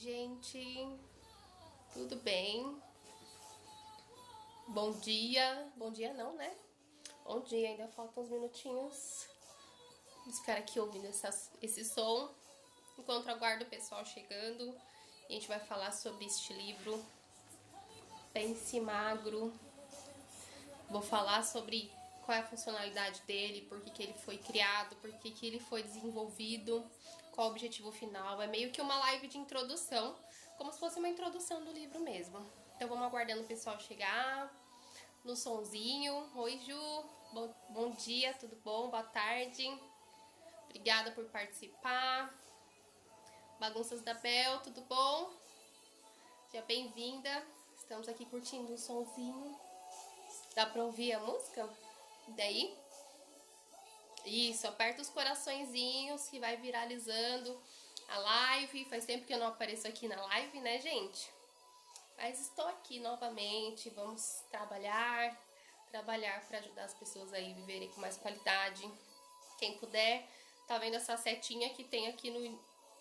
gente, tudo bem? Bom dia, bom dia não, né? Bom dia, ainda faltam uns minutinhos. Vamos ficar aqui ouvindo esse som, enquanto aguardo o pessoal chegando. A gente vai falar sobre este livro, Pense Magro. Vou falar sobre qual é a funcionalidade dele, por que ele foi criado, por que ele foi desenvolvido, qual o objetivo final. É meio que uma live de introdução, como se fosse uma introdução do livro mesmo. Então vamos aguardando o pessoal chegar no sonzinho. Oi, Ju, bom dia, tudo bom? Boa tarde. Obrigada por participar. Bagunças da Bel, tudo bom? Seja bem-vinda. Estamos aqui curtindo um sonzinho. Dá pra ouvir a música? Daí? Isso, aperta os coraçõezinhos que vai viralizando a live. Faz tempo que eu não apareço aqui na live, né, gente? Mas estou aqui novamente. Vamos trabalhar para ajudar as pessoas aí a viverem com mais qualidade. Quem puder, tá vendo essa setinha que tem aqui no,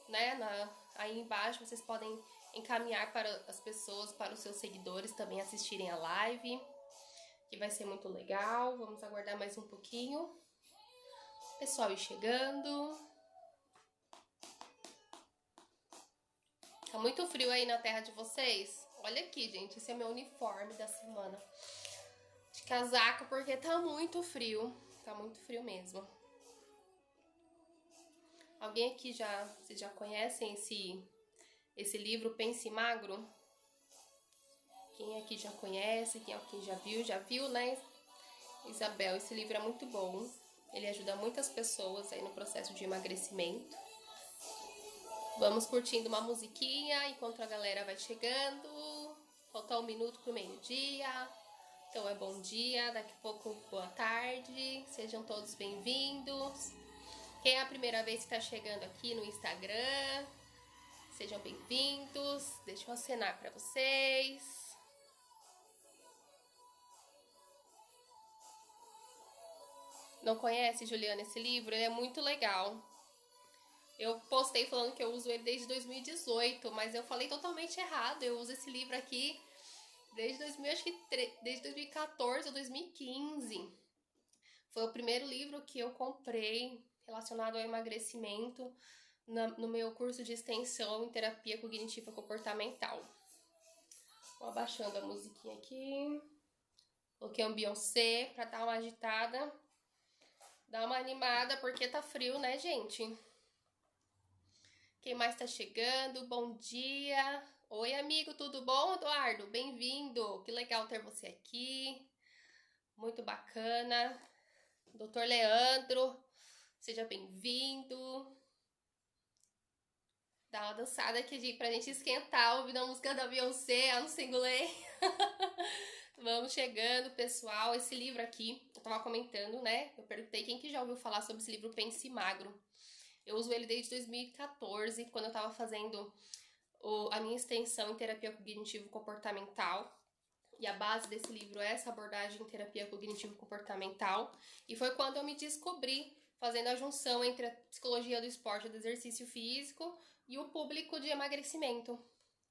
né, aí embaixo, vocês podem encaminhar para as pessoas, para os seus seguidores também assistirem a live, que vai ser muito legal. Vamos aguardar mais um pouquinho. Pessoal ir chegando. Tá muito frio aí na terra de vocês? Olha aqui, gente, esse é meu uniforme da semana de casaco, porque tá muito frio. Tá muito frio mesmo. Alguém aqui vocês já conhecem esse livro Pense Magro? Quem aqui já conhece? Quem aqui já viu, né? Isabel, esse livro é muito bom. Ele ajuda muitas pessoas aí no processo de emagrecimento. Vamos curtindo uma musiquinha enquanto a galera vai chegando. Falta um minuto pro meio-dia. Então é bom dia, daqui a pouco boa tarde. Sejam todos bem-vindos. Quem é a primeira vez que está chegando aqui no Instagram, sejam bem-vindos. Deixa eu acenar para vocês. Não conhece, Juliana, esse livro? Ele é muito legal. Eu postei falando que eu uso ele desde 2018, mas eu falei totalmente errado. Eu uso esse livro aqui desde 2014 ou 2015. Foi o primeiro livro que eu comprei relacionado ao emagrecimento no meu curso de extensão em terapia cognitiva comportamental. Vou abaixando a musiquinha aqui. Coloquei um Beyoncé pra dar uma agitada. Dar uma animada, porque tá frio, né, gente? Quem mais tá chegando? Bom dia. Oi, amigo, tudo bom, Eduardo? Bem-vindo. Que legal ter você aqui. Muito bacana. Doutor Leandro, seja bem-vindo. Dá uma dançada aqui pra gente esquentar, ouvindo a música da Beyoncé, a não singulei. Vamos chegando, pessoal. Esse livro aqui, eu tava comentando, né? Eu perguntei quem que já ouviu falar sobre esse livro Pense Magro. Eu uso ele desde 2014, quando eu tava fazendo a minha extensão em terapia cognitivo-comportamental. E a base desse livro é essa abordagem em terapia cognitivo-comportamental. E foi quando eu me descobri fazendo a junção entre a psicologia do esporte e do exercício físico e o público de emagrecimento.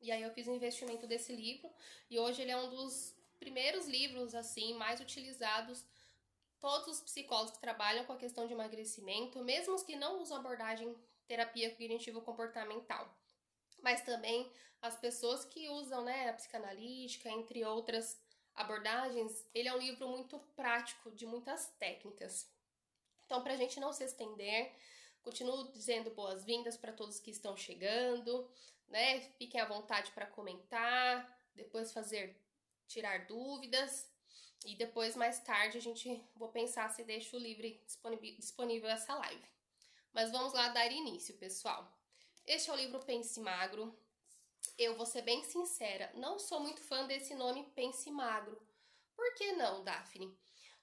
E aí eu fiz um investimento desse livro e hoje ele é um dos primeiros livros assim mais utilizados. Todos os psicólogos que trabalham com a questão de emagrecimento, mesmo os que não usam abordagem terapia cognitivo-comportamental, mas também as pessoas que usam, né, a psicanalítica, entre outras abordagens, ele é um livro muito prático, de muitas técnicas. Então, para a gente não se estender, continuo dizendo boas-vindas para todos que estão chegando, né? Fiquem à vontade para comentar, depois tirar dúvidas. E depois, mais tarde, vou pensar se deixo livre disponível essa live. Mas vamos lá dar início, pessoal. Este é o livro Pense Magro. Eu vou ser bem sincera, não sou muito fã desse nome Pense Magro. Por que não, Daphne?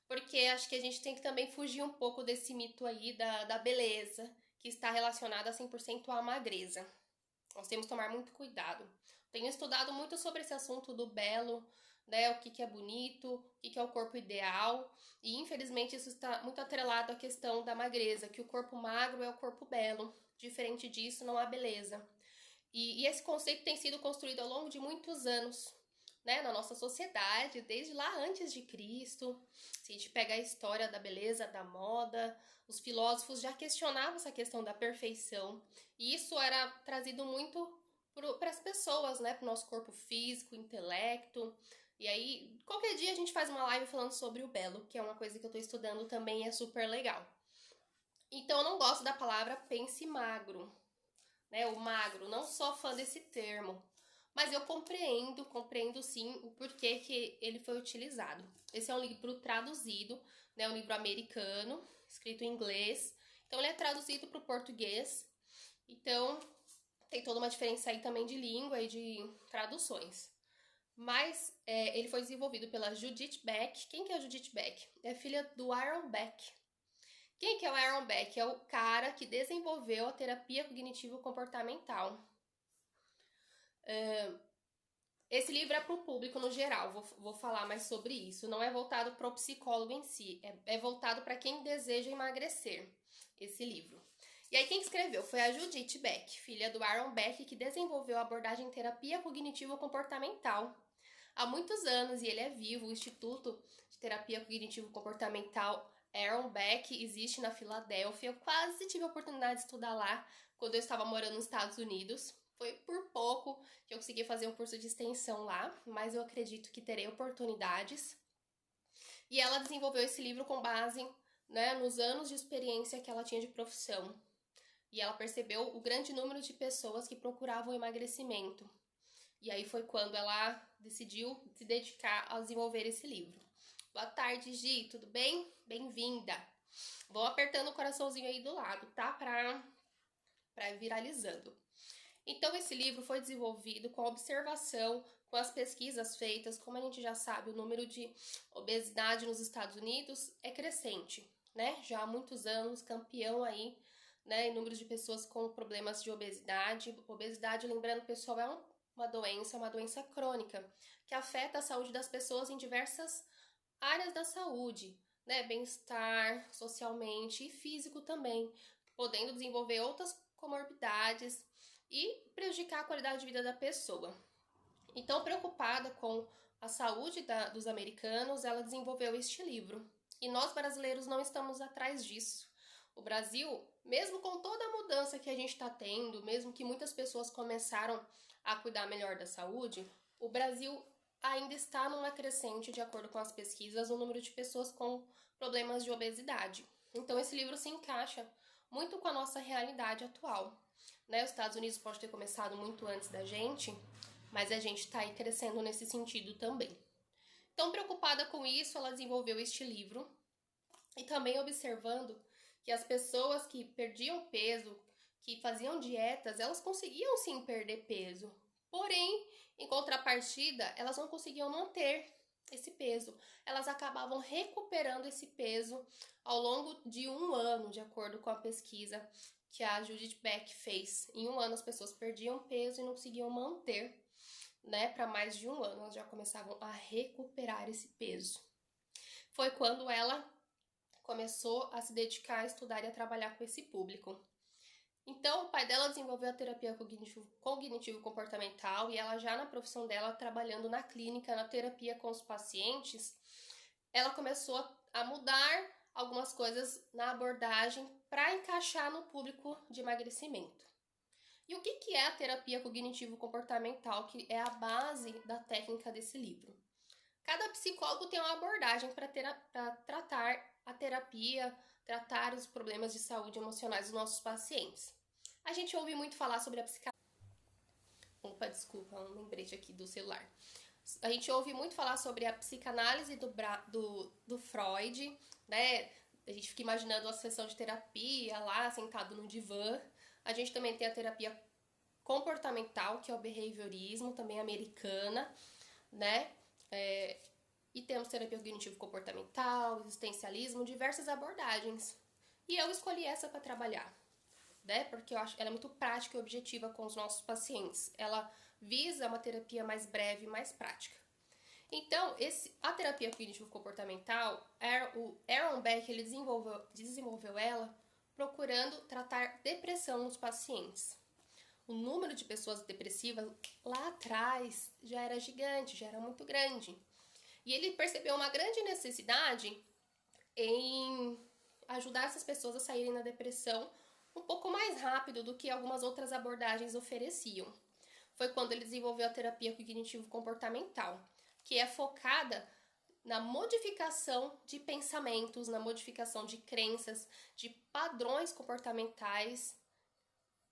Porque acho que a gente tem que também fugir um pouco desse mito aí da beleza, que está relacionada a 100% à magreza. Nós temos que tomar muito cuidado. Tenho estudado muito sobre esse assunto do belo, né? O que é bonito, o que é o corpo ideal. E infelizmente isso está muito atrelado à questão da magreza, que o corpo magro é o corpo belo. Diferente disso, não há beleza. E esse conceito tem sido construído ao longo de muitos anos, né, na nossa sociedade, desde lá antes de Cristo. Se a gente pega a história da beleza, da moda, os filósofos já questionavam essa questão da perfeição. E isso era trazido muito para as pessoas, né, para o nosso corpo físico, intelecto. E aí, qualquer dia a gente faz uma live falando sobre o belo, que é uma coisa que eu estou estudando também e é super legal. Então, eu não gosto da palavra pense magro, né, o magro, não sou fã desse termo. Mas eu compreendo sim o porquê que ele foi utilizado. Esse é um livro traduzido, né, um livro americano, escrito em inglês. Então ele é traduzido para o português. Então tem toda uma diferença aí também de língua e de traduções. Mas ele foi desenvolvido pela Judith Beck. Quem que é a Judith Beck? É filha do Aaron Beck. Quem que é o Aaron Beck? É o cara que desenvolveu a terapia cognitivo-comportamental. Esse livro é para o público no geral, vou falar mais sobre isso. Não é voltado para o psicólogo em si, é voltado para quem deseja emagrecer, esse livro. E aí quem escreveu foi a Judith Beck, filha do Aaron Beck, que desenvolveu a abordagem terapia cognitivo-comportamental há muitos anos, e ele é vivo. O Instituto de Terapia Cognitivo-Comportamental Aaron Beck existe na Filadélfia. Eu quase tive a oportunidade de estudar lá quando eu estava morando nos Estados Unidos. Foi por pouco que eu consegui fazer um curso de extensão lá, mas eu acredito que terei oportunidades. E ela desenvolveu esse livro com base, né, nos anos de experiência que ela tinha de profissão. E ela percebeu o grande número de pessoas que procuravam emagrecimento. E aí foi quando ela decidiu se dedicar a desenvolver esse livro. Boa tarde, Gi, tudo bem? Bem-vinda! Vou apertando o coraçãozinho aí do lado, tá? Pra ir viralizando. Então, esse livro foi desenvolvido com a observação, com as pesquisas feitas. Como a gente já sabe, o número de obesidade nos Estados Unidos é crescente, né? Já há muitos anos, campeão aí, né, em número de pessoas com problemas de obesidade. Obesidade, lembrando, pessoal, é uma doença crônica, que afeta a saúde das pessoas em diversas áreas da saúde, né? Bem-estar, socialmente e físico também, podendo desenvolver outras comorbidades e prejudicar a qualidade de vida da pessoa. Então, preocupada com a saúde dos americanos, ela desenvolveu este livro. E nós brasileiros não estamos atrás disso. O Brasil, mesmo com toda a mudança que a gente está tendo, mesmo que muitas pessoas começaram a cuidar melhor da saúde, o Brasil ainda está numa crescente, de acordo com as pesquisas, o número de pessoas com problemas de obesidade. Então, esse livro se encaixa muito com a nossa realidade atual. Né? Os Estados Unidos pode ter começado muito antes da gente, mas a gente está aí crescendo nesse sentido também. Então, preocupada com isso, ela desenvolveu este livro e também observando que as pessoas que perdiam peso, que faziam dietas, elas conseguiam sim perder peso. Porém, em contrapartida, elas não conseguiam manter esse peso. Elas acabavam recuperando esse peso ao longo de um ano, de acordo com a pesquisa que a Judith Beck fez. Em um ano as pessoas perdiam peso e não conseguiam manter, né, para mais de um ano. Elas já começavam a recuperar esse peso. Foi quando ela começou a se dedicar a estudar e a trabalhar com esse público. Então, o pai dela desenvolveu a terapia cognitivo-comportamental e ela já na profissão dela, trabalhando na clínica, na terapia com os pacientes, ela começou a mudar algumas coisas na abordagem para encaixar no público de emagrecimento. E o que é a terapia cognitivo-comportamental, que é a base da técnica desse livro? Cada psicólogo tem uma abordagem para tratar a terapia, tratar os problemas de saúde emocionais dos nossos pacientes. A gente ouve muito falar sobre a psicanálise. Opa, desculpa, um lembrete aqui do celular. A gente ouve muito falar sobre a psicanálise do Freud, né? A gente fica imaginando a sessão de terapia lá, sentado no divã. A gente também tem a terapia comportamental, que é o behaviorismo, também americana, né? E temos terapia cognitivo-comportamental, existencialismo, diversas abordagens. E eu escolhi essa para trabalhar, né? Porque eu acho que ela é muito prática e objetiva com os nossos pacientes. Ela visa uma terapia mais breve e mais prática. Então, a terapia cognitivo-comportamental, o Aaron Beck, ele desenvolveu ela procurando tratar depressão nos pacientes. o número de pessoas depressivas lá atrás já era gigante, já era muito grande. E ele percebeu uma grande necessidade em ajudar essas pessoas a saírem da depressão um pouco mais rápido do que algumas outras abordagens ofereciam. Foi quando ele desenvolveu a terapia cognitivo-comportamental, que é focada na modificação de pensamentos, na modificação de crenças, de padrões comportamentais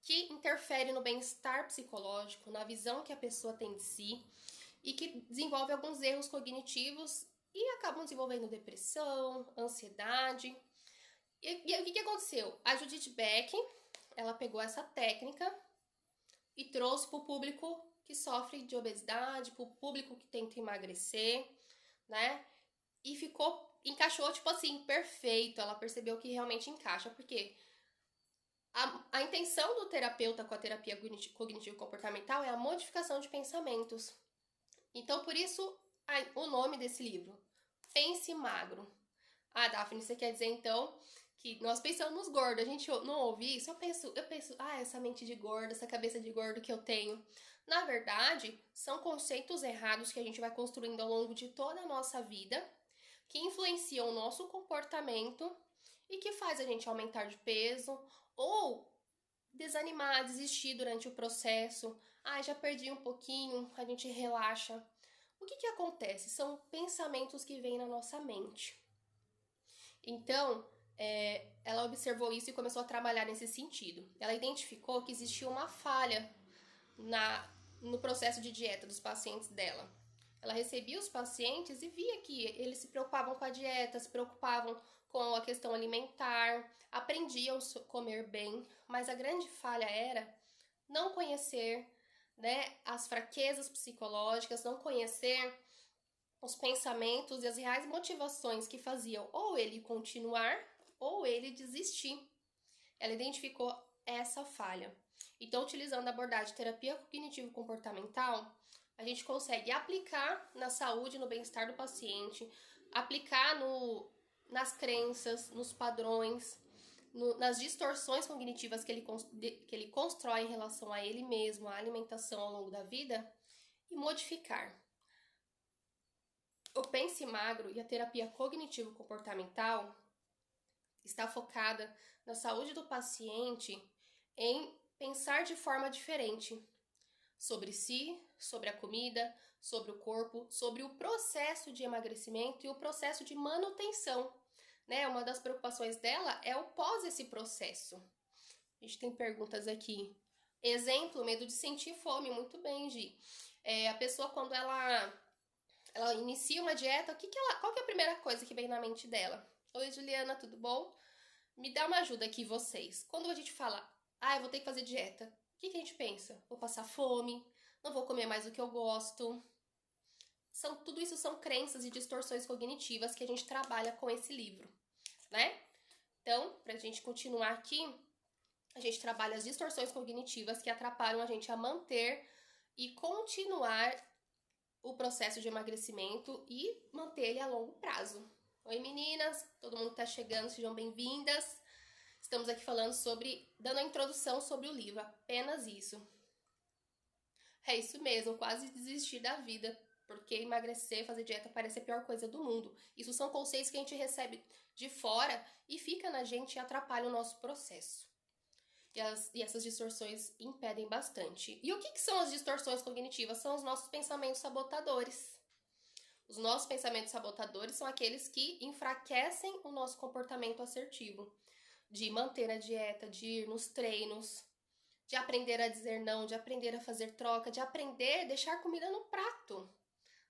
que interferem no bem-estar psicológico, na visão que a pessoa tem de si e que desenvolve alguns erros cognitivos e acabam desenvolvendo depressão, ansiedade. E o que aconteceu? A Judith Beck, ela pegou essa técnica e trouxe para o público que sofre de obesidade, para o público que tenta emagrecer, né? E encaixou, tipo assim, perfeito. Ela percebeu que realmente encaixa, porque a intenção do terapeuta com a terapia cognitivo-comportamental é a modificação de pensamentos. Então, por isso, o nome desse livro, Pense Magro. Ah, Daphne, você quer dizer, então, que nós pensamos gordo, a gente não ouve isso? Eu penso, essa mente de gordo, essa cabeça de gordo que eu tenho. Na verdade, são conceitos errados que a gente vai construindo ao longo de toda a nossa vida, que influenciam o nosso comportamento e que faz a gente aumentar de peso ou desanimar, desistir durante o processo. Ah, já perdi um pouquinho, a gente relaxa. O que acontece? São pensamentos que vêm na nossa mente. Então, ela observou isso e começou a trabalhar nesse sentido. Ela identificou que existia uma falha no processo de dieta dos pacientes dela. Ela recebia os pacientes e via que eles se preocupavam com a dieta, se preocupavam com a questão alimentar, aprendiam a comer bem, mas a grande falha era não conhecer, né, as fraquezas psicológicas, não conhecer os pensamentos e as reais motivações que faziam ou ele continuar ou ele desistir. Ela identificou essa falha. Então, utilizando a abordagem de terapia cognitivo-comportamental, a gente consegue aplicar na saúde, no bem-estar do paciente, aplicar nas crenças, nos padrões, nas distorções cognitivas que ele constrói em relação a ele mesmo, à alimentação ao longo da vida, e modificar. O Pense Magro e a terapia cognitivo-comportamental está focada na saúde do paciente em pensar de forma diferente sobre si, sobre a comida, sobre o corpo, sobre o processo de emagrecimento e o processo de manutenção, né? Uma das preocupações dela é o pós esse processo. A gente tem perguntas aqui. Exemplo, medo de sentir fome. Muito bem, Gi. A pessoa, quando ela inicia uma dieta, qual que é a primeira coisa que vem na mente dela? Oi, Juliana, tudo bom? Me dá uma ajuda aqui, vocês. Quando a gente fala, eu vou ter que fazer dieta, o que a gente pensa? Vou passar fome, não vou comer mais do que eu gosto. Tudo isso são crenças e distorções cognitivas que a gente trabalha com esse livro, né? Então, pra gente continuar aqui, a gente trabalha as distorções cognitivas que atrapalham a gente a manter e continuar o processo de emagrecimento e manter ele a longo prazo. Oi meninas, todo mundo que tá chegando, sejam bem-vindas. Estamos aqui falando dando a introdução sobre o livro, apenas isso. É isso mesmo, quase desistir da vida, porque emagrecer, fazer dieta parece a pior coisa do mundo. Isso são conceitos que a gente recebe de fora e fica na gente e atrapalha o nosso processo. E essas distorções impedem bastante. E o que são as distorções cognitivas? São os nossos pensamentos sabotadores. Os nossos pensamentos sabotadores são aqueles que enfraquecem o nosso comportamento assertivo. De manter a dieta, de ir nos treinos, de aprender a dizer não, de aprender a fazer troca, de aprender a deixar comida no prato.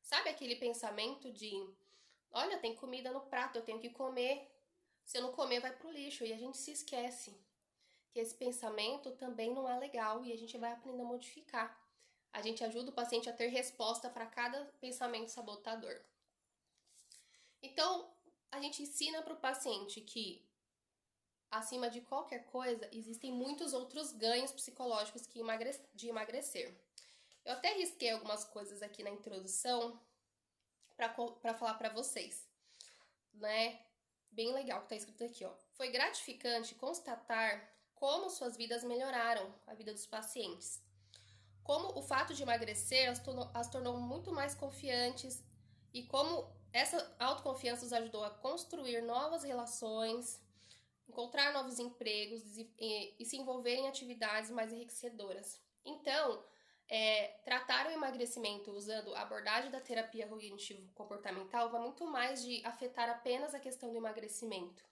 Sabe aquele pensamento de, olha, tem comida no prato, eu tenho que comer. Se eu não comer, vai pro lixo. E a gente se esquece que esse pensamento também não é legal e a gente vai aprender a modificar. A gente ajuda o paciente a ter resposta para cada pensamento sabotador. Então, a gente ensina para o paciente que, acima de qualquer coisa, existem muitos outros ganhos psicológicos de emagrecer. Eu até risquei algumas coisas aqui na introdução para falar para vocês, né? Bem legal que tá escrito aqui, ó. Foi gratificante constatar como suas vidas melhoraram, a vida dos pacientes. Como o fato de emagrecer as tornou muito mais confiantes e como essa autoconfiança os ajudou a construir novas relações, encontrar novos empregos e se envolver em atividades mais enriquecedoras. Então, tratar o emagrecimento usando a abordagem da terapia cognitivo-comportamental vai muito mais de afetar apenas a questão do emagrecimento.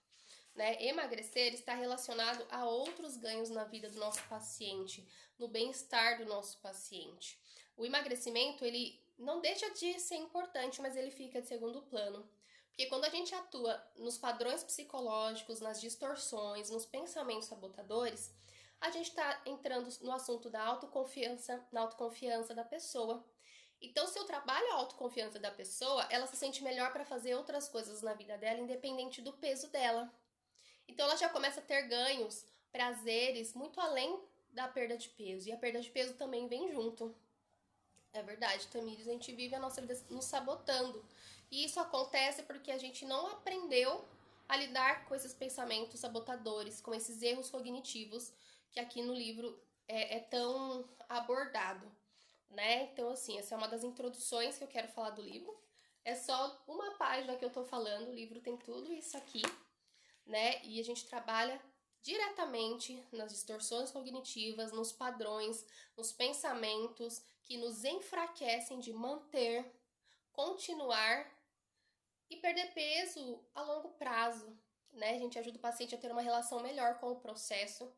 Né? Emagrecer está relacionado a outros ganhos na vida do nosso paciente, no bem-estar do nosso paciente. O emagrecimento, ele não deixa de ser importante, mas ele fica de segundo plano. Porque quando a gente atua nos padrões psicológicos, nas distorções, nos pensamentos sabotadores, a gente está entrando no assunto da autoconfiança, na autoconfiança da pessoa. Então, se eu trabalho a autoconfiança da pessoa, ela se sente melhor para fazer outras coisas na vida dela, independente do peso dela. Então, ela já começa a ter ganhos, prazeres, muito além da perda de peso. E a perda de peso também vem junto. É verdade, Tamires, a gente vive a nossa vida nos sabotando. E isso acontece porque a gente não aprendeu a lidar com esses pensamentos sabotadores, com esses erros cognitivos, que aqui no livro é tão abordado, né? Então, assim, essa é uma das introduções que eu quero falar do livro. É só uma página que eu tô falando, o livro tem tudo isso aqui, né? E a gente trabalha diretamente nas distorções cognitivas, nos padrões, nos pensamentos que nos enfraquecem de manter, continuar e perder peso a longo prazo, né? A gente ajuda o paciente a ter uma relação melhor com o processo,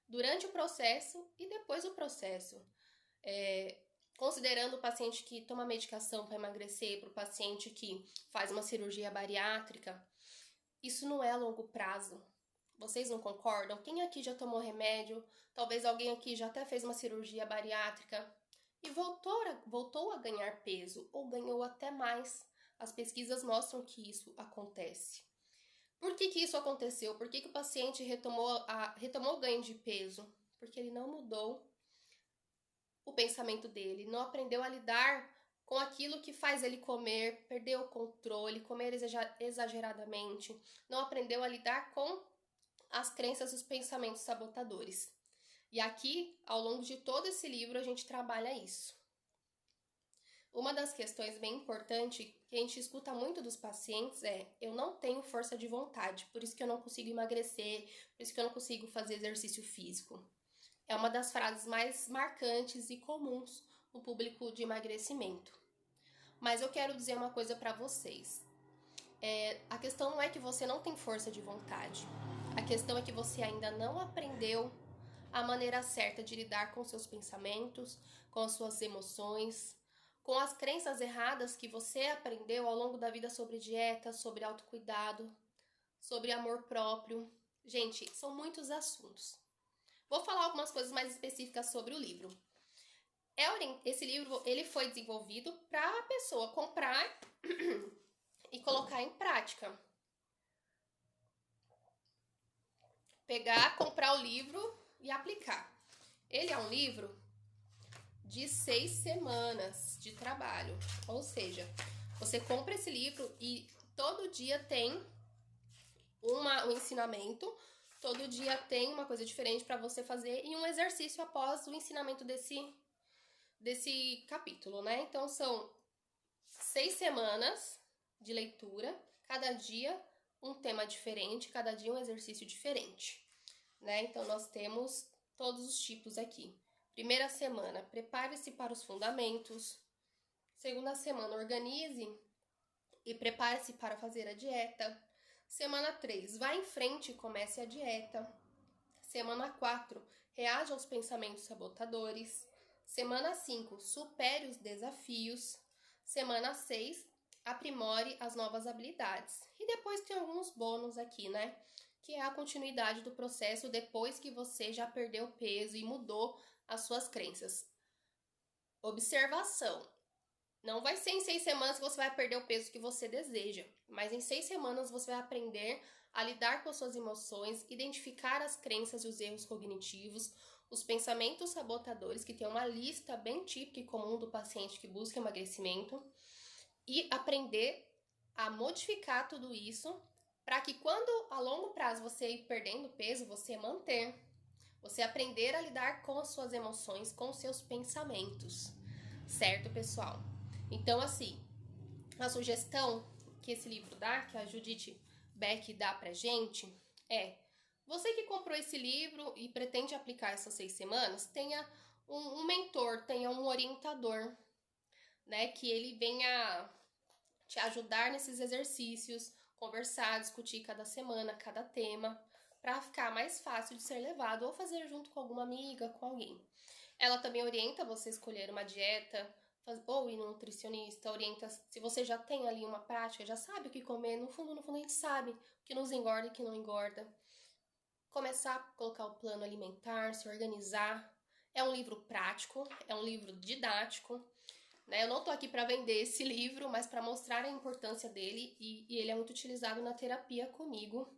durante o processo e depois do processo. Considerando o paciente que toma medicação para emagrecer, para o paciente que faz uma cirurgia bariátrica, isso não é a longo prazo. Vocês não concordam? Quem aqui já tomou remédio? Talvez alguém aqui já até fez uma cirurgia bariátrica e voltou a ganhar peso ou ganhou até mais. As pesquisas mostram que isso acontece. Por que isso aconteceu? Por que o paciente retomou o ganho de peso? Porque ele não mudou o pensamento dele, não aprendeu a lidar com aquilo que faz ele comer, perdeu o controle, comer exageradamente, não aprendeu a lidar com as crenças e os pensamentos sabotadores. E aqui, ao longo de todo esse livro, a gente trabalha isso. Uma das questões bem importantes que a gente escuta muito dos pacientes é: eu não tenho força de vontade, por isso que eu não consigo emagrecer, por isso que eu não consigo fazer exercício físico. É uma das frases mais marcantes e comuns no público de emagrecimento. Mas eu quero dizer uma coisa para vocês. A questão não é que você não tem força de vontade. A questão é que você ainda não aprendeu a maneira certa de lidar com seus pensamentos, com as suas emoções, com as crenças erradas que você aprendeu ao longo da vida sobre dieta, sobre autocuidado, sobre amor próprio. Gente, são muitos assuntos. Vou falar algumas coisas mais específicas sobre o livro. Esse livro ele foi desenvolvido para a pessoa comprar e colocar em prática. Pegar, comprar o livro e aplicar. Ele é um livro de 6 semanas de trabalho. Ou seja, você compra esse livro e todo dia tem um ensinamento, todo dia tem uma coisa diferente para você fazer e um exercício após o ensinamento desse capítulo, né? Então, são 6 semanas de leitura, cada dia um tema diferente, cada dia um exercício diferente, né? Então, nós temos todos os tipos aqui. Primeira semana, prepare-se para os fundamentos. Segunda semana, organize e prepare-se para fazer a dieta. Semana 3, vá em frente e comece a dieta. Semana 4, reaja aos pensamentos sabotadores. Semana 5, supere os desafios. Semana 6, aprimore as novas habilidades. E depois tem alguns bônus aqui, né? Que é a continuidade do processo depois que você já perdeu peso e mudou as suas crenças. Observação. Não vai ser em 6 semanas que você vai perder o peso que você deseja, mas em 6 semanas você vai aprender a lidar com as suas emoções, identificar as crenças e os erros cognitivos, os pensamentos sabotadores, que tem uma lista bem típica e comum do paciente que busca emagrecimento, e aprender a modificar tudo isso para que quando a longo prazo você ir perdendo peso, você manter. Você aprender a lidar com as suas emoções, com os seus pensamentos. Certo, pessoal? Então, assim, a sugestão que esse livro dá, que a Judith Beck dá pra gente, é: você que comprou esse livro e pretende aplicar essas 6 semanas, tenha um mentor, tenha um orientador, né? Que ele venha te ajudar nesses exercícios, conversar, discutir cada semana, cada tema, para ficar mais fácil de ser levado ou fazer junto com alguma amiga, com alguém. Ela também orienta você a escolher uma dieta ou ir no nutricionista, orienta se você já tem ali uma prática, já sabe o que comer, no fundo a gente sabe o que nos engorda e o que não engorda. Começar a colocar o plano alimentar, se organizar. É um livro prático, é um livro didático, né? Eu não tô aqui para vender esse livro, mas para mostrar a importância dele e ele é muito utilizado na terapia comigo,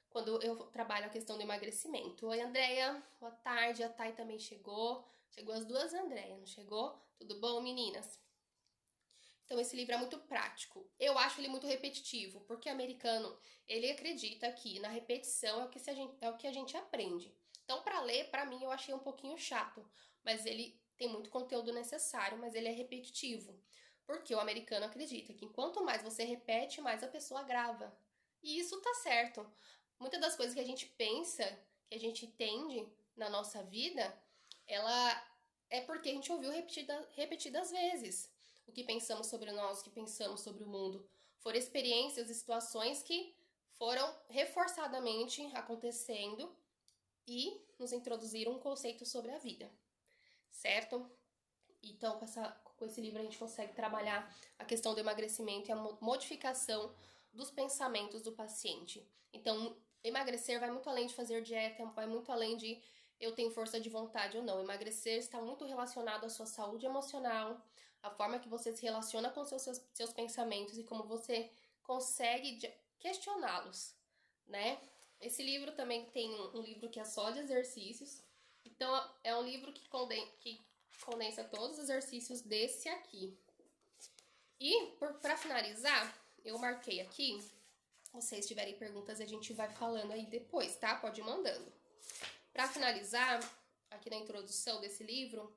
quando eu trabalho a questão do emagrecimento. Oi, Andréia, boa tarde, a Thay também chegou. Chegou as duas Andréia, não chegou? Tudo bom, meninas? Então, esse livro é muito prático. Eu acho ele muito repetitivo, porque o americano, ele acredita que na repetição é o que a gente aprende. Então, para ler, para mim, eu achei um pouquinho chato, mas ele tem muito conteúdo necessário, mas ele é repetitivo. Porque o americano acredita que quanto mais você repete, mais a pessoa grava. E isso tá certo. Muitas das coisas que a gente pensa, que a gente entende na nossa vida, ela é porque a gente ouviu repetidas vezes o que pensamos sobre nós, o que pensamos sobre o mundo. Foram experiências e situações que foram reforçadamente acontecendo e nos introduziram um conceito sobre a vida, certo? Então, com esse livro a gente consegue trabalhar a questão do emagrecimento e a modificação dos pensamentos do paciente. Então, emagrecer vai muito além de fazer dieta, vai muito além de eu tenho força de vontade ou não. Emagrecer está muito relacionado à sua saúde emocional, a forma que você se relaciona com seus pensamentos e como você consegue questioná-los, né? Esse livro também tem um livro que é só de exercícios. Então, é um livro que condensa todos os exercícios desse aqui. E, para finalizar, eu marquei aqui. Se vocês tiverem perguntas, a gente vai falando aí depois, tá? Pode ir mandando. Para finalizar, aqui na introdução desse livro,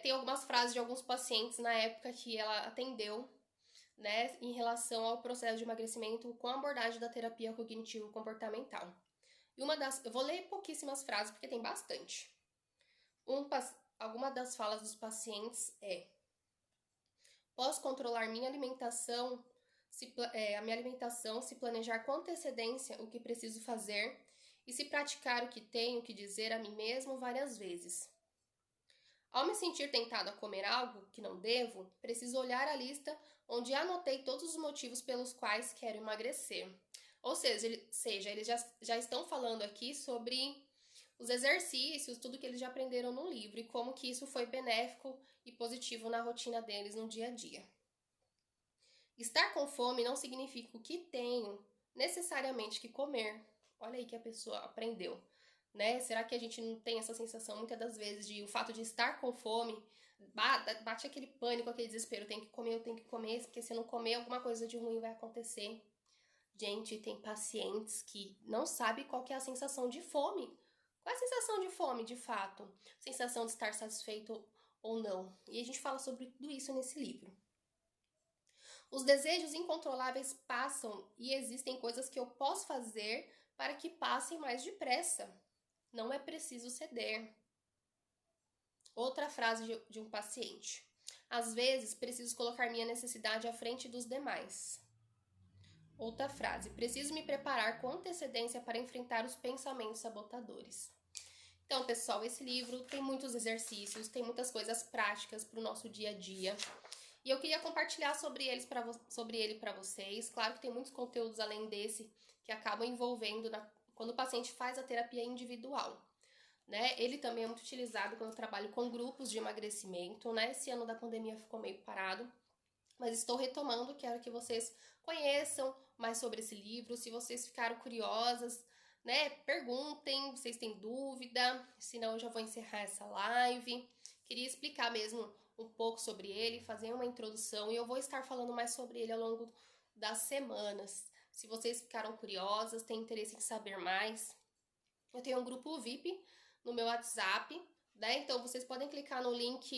tem algumas frases de alguns pacientes na época que ela atendeu, né, em relação ao processo de emagrecimento com a abordagem da terapia cognitivo-comportamental. E eu vou ler pouquíssimas frases porque tem bastante. Alguma das falas dos pacientes é: posso controlar minha alimentação, a minha alimentação, se planejar com antecedência o que preciso fazer e se praticar o que tenho que dizer a mim mesmo várias vezes. Ao me sentir tentado a comer algo que não devo, preciso olhar a lista onde anotei todos os motivos pelos quais quero emagrecer. Ou seja, eles já estão falando aqui sobre os exercícios, tudo que eles já aprenderam no livro e como que isso foi benéfico e positivo na rotina deles no dia a dia. Estar com fome não significa o que tenho necessariamente que comer. Olha aí que a pessoa aprendeu, né? Será que a gente não tem essa sensação muitas das vezes de o fato de estar com fome bate aquele pânico, aquele desespero, eu tenho que comer, porque se não comer alguma coisa de ruim vai acontecer. Gente, tem pacientes que não sabem qual que é a sensação de fome. Qual é a sensação de fome, de fato? Sensação de estar satisfeito ou não. E a gente fala sobre tudo isso nesse livro. Os desejos incontroláveis passam e existem coisas que eu posso fazer para que passem mais depressa. Não é preciso ceder. Outra frase de um paciente: às vezes preciso colocar minha necessidade à frente dos demais. Outra frase: preciso me preparar com antecedência para enfrentar os pensamentos sabotadores. Então, pessoal, esse livro tem muitos exercícios, tem muitas coisas práticas para o nosso dia a dia. E eu queria compartilhar sobre ele para vocês. Claro que tem muitos conteúdos além desse que acabam envolvendo quando o paciente faz a terapia individual, né? Ele também é muito utilizado quando eu trabalho com grupos de emagrecimento, né? Esse ano da pandemia ficou meio parado, mas estou retomando, quero que vocês conheçam mais sobre esse livro. Se vocês ficaram curiosas, né, perguntem, vocês têm dúvida, senão eu já vou encerrar essa live. Queria explicar mesmo um pouco sobre ele, fazer uma introdução, e eu vou estar falando mais sobre ele ao longo das semanas. Se vocês ficaram curiosas, têm interesse em saber mais, Eu tenho um grupo VIP no meu WhatsApp, né? Então vocês podem clicar no link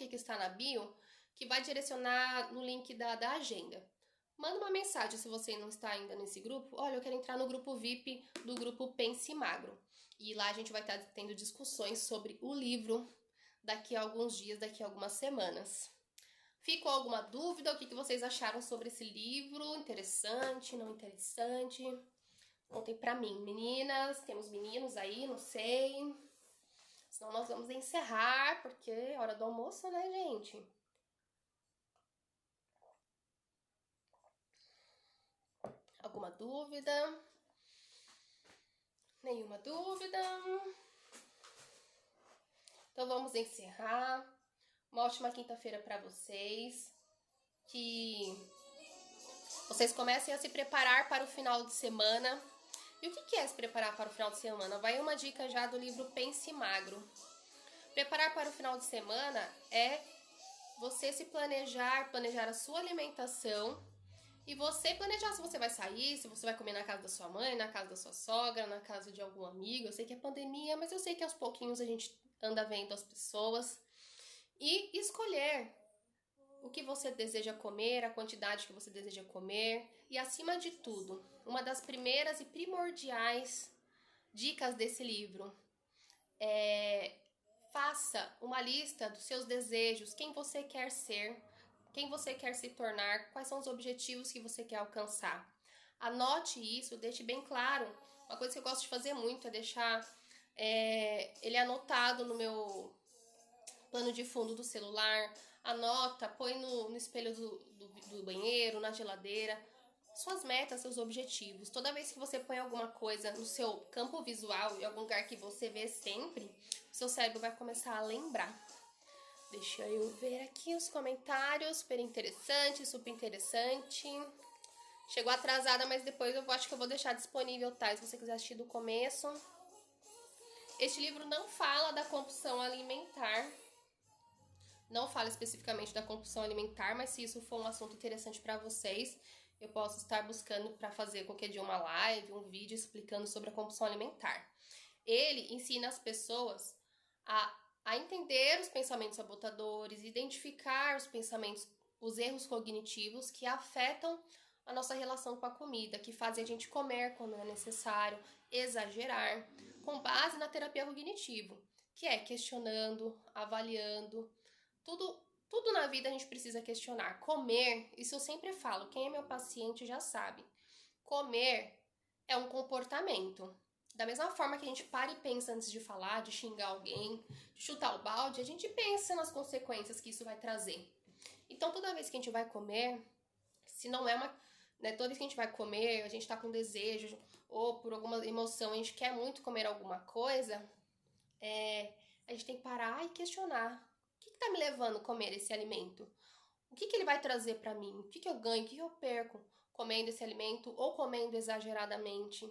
que está na bio, que vai direcionar no link da agenda. Manda uma mensagem se você não está ainda nesse grupo. Olha, eu quero entrar no grupo VIP do grupo Pense Magro. E lá a gente vai estar tendo discussões sobre o livro daqui a alguns dias, daqui a algumas semanas. Ficou alguma dúvida? O que vocês acharam sobre esse livro? Interessante, não interessante? Contem pra mim. Meninas, temos meninos aí, não sei. Senão nós vamos encerrar, porque é hora do almoço, né, gente? Alguma dúvida? Nenhuma dúvida? Então vamos encerrar. Uma ótima quinta-feira para vocês. Que vocês comecem a se preparar para o final de semana. E o que é se preparar para o final de semana? Vai uma dica já do livro Pense Magro. Preparar para o final de semana é você se planejar a sua alimentação e você planejar se você vai sair, se você vai comer na casa da sua mãe, na casa da sua sogra, na casa de algum amigo. Eu sei que é pandemia, mas eu sei que aos pouquinhos a gente anda vendo as pessoas. E escolher o que você deseja comer, a quantidade que você deseja comer. E acima de tudo, uma das primeiras e primordiais dicas desse livro é: faça uma lista dos seus desejos, quem você quer ser, quem você quer se tornar, quais são os objetivos que você quer alcançar. Anote isso, deixe bem claro. Uma coisa que eu gosto de fazer muito é deixar ele anotado no meu plano de fundo do celular. Anota, põe no espelho do banheiro, na geladeira. Suas metas, seus objetivos. Toda vez que você põe alguma coisa no seu campo visual, em algum lugar que você vê sempre, o seu cérebro vai começar a lembrar. Deixa eu ver aqui os comentários. Super interessante, super interessante. Chegou atrasada, mas depois eu acho que eu vou deixar disponível, tá? Se você quiser assistir do começo. Este livro não fala da compulsão alimentar. Não fala especificamente da compulsão alimentar, mas se isso for um assunto interessante para vocês, eu posso estar buscando para fazer qualquer dia uma live, um vídeo explicando sobre a compulsão alimentar. Ele ensina as pessoas a entender os pensamentos sabotadores, identificar os pensamentos, os erros cognitivos que afetam a nossa relação com a comida, que fazem a gente comer quando é necessário, exagerar, com base na terapia cognitivo, que é questionando, avaliando. Tudo na vida a gente precisa questionar. Comer, isso eu sempre falo, quem é meu paciente já sabe. Comer é um comportamento. Da mesma forma que a gente para e pensa antes de falar, de xingar alguém, de chutar o balde, a gente pensa nas consequências que isso vai trazer. Então, toda vez que a gente vai comer, se não é uma... Né, toda vez que a gente vai comer, a gente tá com desejo, ou por alguma emoção, a gente quer muito comer alguma coisa, a gente tem que parar e questionar. O que tá me levando a comer esse alimento? O que ele vai trazer para mim? O que eu ganho? O que eu perco comendo esse alimento ou comendo exageradamente?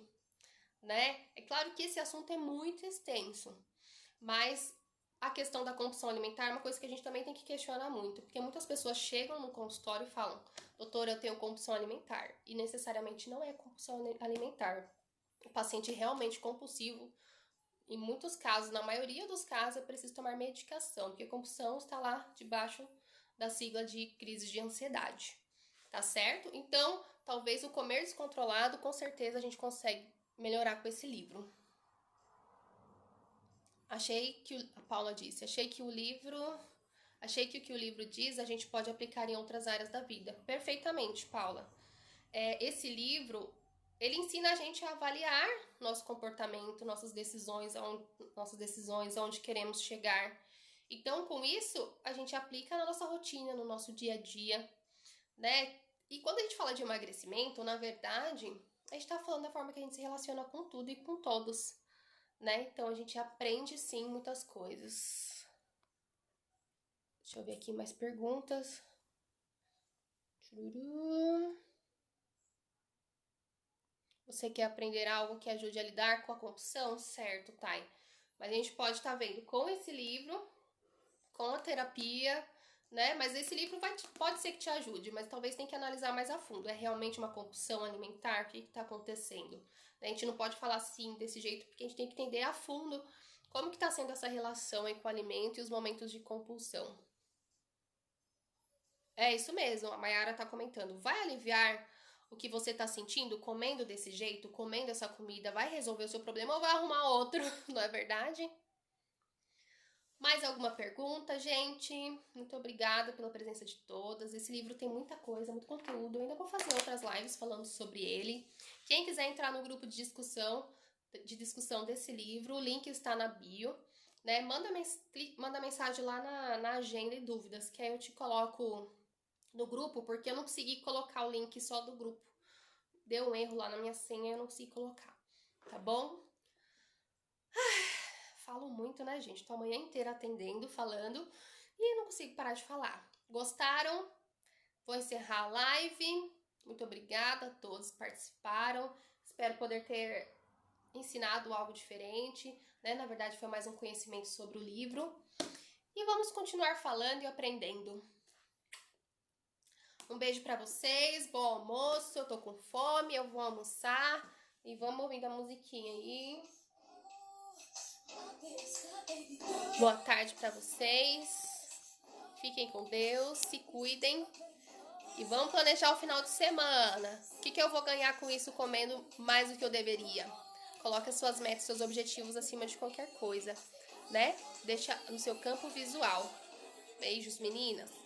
Né? É claro que esse assunto é muito extenso, mas a questão da compulsão alimentar é uma coisa que a gente também tem que questionar muito, porque muitas pessoas chegam no consultório e falam: doutora, eu tenho compulsão alimentar, e necessariamente não é compulsão alimentar. O paciente realmente compulsivo, em muitos casos, na maioria dos casos, é preciso tomar medicação, porque a compulsão está lá debaixo da sigla de crise de ansiedade, tá certo? Então, talvez o comer descontrolado, com certeza a gente consegue melhorar com esse livro. A Paula disse, achei que o que o livro diz a gente pode aplicar em outras áreas da vida. Perfeitamente, Paula. Esse livro, ele ensina a gente a avaliar nosso comportamento, nossas decisões, aonde queremos chegar. Então, com isso, a gente aplica na nossa rotina, no nosso dia a dia, né? E quando a gente fala de emagrecimento, na verdade, a gente tá falando da forma que a gente se relaciona com tudo e com todos, né? Então, a gente aprende, sim, muitas coisas. Deixa eu ver aqui mais perguntas. Você quer aprender algo que ajude a lidar com a compulsão? Certo, Thay. Mas a gente pode estar vendo com esse livro, com a terapia, né? Mas esse livro pode ser que te ajude, mas talvez tenha que analisar mais a fundo. É realmente uma compulsão alimentar? O que está acontecendo? A gente não pode falar assim, desse jeito, porque a gente tem que entender a fundo como que está sendo essa relação aí com o alimento e os momentos de compulsão. É isso mesmo, a Mayara tá comentando. Vai aliviar o que você tá sentindo comendo desse jeito, comendo essa comida? Vai resolver o seu problema ou vai arrumar outro? Não é verdade? Mais alguma pergunta, gente? Muito obrigada pela presença de todas. Esse livro tem muita coisa, muito conteúdo. Eu ainda vou fazer outras lives falando sobre ele. Quem quiser entrar no grupo de discussão desse livro, o link está na bio. Né? Manda mensagem lá na agenda e dúvidas, que aí eu te coloco no grupo, porque eu não consegui colocar o link só do grupo. Deu um erro lá na minha senha e eu não consegui colocar. Tá bom? Falo muito, né, gente? Tô a manhã inteira atendendo, falando, e não consigo parar de falar. Gostaram? Vou encerrar a live. Muito obrigada a todos que participaram. Espero poder ter ensinado algo diferente, né? Na verdade, foi mais um conhecimento sobre o livro. E vamos continuar falando e aprendendo. Um beijo pra vocês, bom almoço, eu tô com fome, eu vou almoçar. E vamos ouvindo a musiquinha aí. Boa tarde pra vocês. Fiquem com Deus, se cuidem. E vamos planejar o final de semana. O que eu vou ganhar com isso comendo mais do que eu deveria? Coloque as suas metas, seus objetivos acima de qualquer coisa, né? Deixa no seu campo visual. Beijos, meninas.